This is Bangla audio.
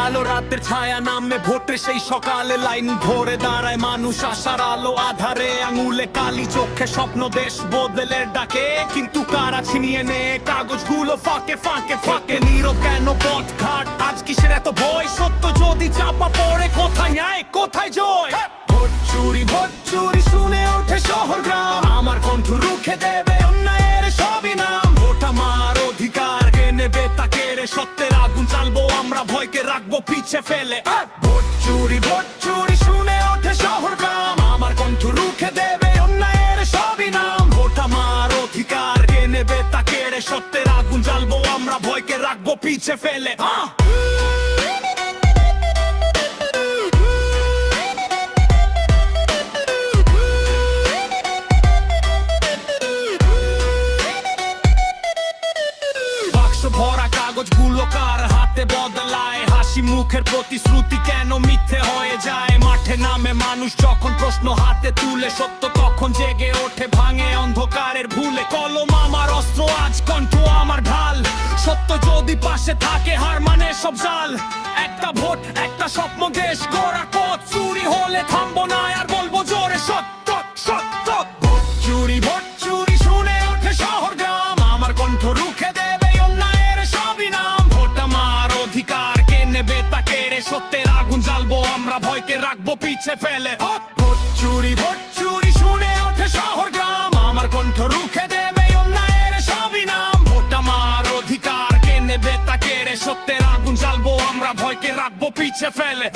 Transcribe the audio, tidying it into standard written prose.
আলো রাতের ছায়া নামে ভোটে সেই সকালে লাইন ধরে দাঁড়ায় মানুষ আশার আলো আধারে আঙুলে কালি চোখে স্বপ্ন দেশ বদলের ডাকে কিন্তু কারা ছিনিয়ে নে কাগজগুলো ফাঁকে ফাঁকে ফাঁকে নীরব কেন পথ ঘাট আজ কিসের এত ভয় সত্য যদি চাপা পড়ে কোথায় ন্যায় কোথায় জয় ভোট চুরি শুনে ওঠে শহর গ্রাম আমার কণ্ঠ রুখে দেবে অন্যায়ের সবই নাম ভোট আমার অধিকার কে নেবে তাকে রে সত্যের আগুন চালবো আমরা ভয়কে রাখবো পিছে ফেলে ভোট চুরি শুনে ওঠে শহর গ্রাম আমার কণ্ঠ রুখে দেবে অন্যায়ের সবই নাম ভোট আমার অধিকার কে নেবে তাকে রে সত্যের আগুন জ্বালবো আমরা ভয়কে রাখবো পিছে ফেলে ভরা কাগজগুলো কার হাতে বদলায় হাসি মুখের প্রতিশ্রুতি কেন মিথ্যে হয়ে যায় মাঠে নামে মানুষ যখন প্রশ্ন হাতে তুলে সত্য তখন জেগে ওঠে ভাঙে অন্ধকারের ভুলে কলম আমার অস্ত্র আজ কণ্ঠ আমার ঢাল সত্য যদি পাশে থাকে হার মানে সব জাল একটা ভোট একটা স্বপ্ন দেশ গড়া পথ চুরি হলে থামবো না আর বলবো জোরে সত্য সত্য ভোট চুরি শুনে ওঠে শহর গ্রাম আমার কণ্ঠ রুখে দেবে সত্যের আগুন জ্বালবো আমরা ভয়কে রাখবো পিছে ফেলে ভোট চুরি শুনে ওঠে শহর গ্রাম আমার কণ্ঠ রুখে দেবে অন্যায়ের সবই নাম ভোট আমার অধিকার কে নেবে তাকে রে সত্যের আগুন জ্বালবো আমরা ভয়কে রাখবো পিছে ফেলে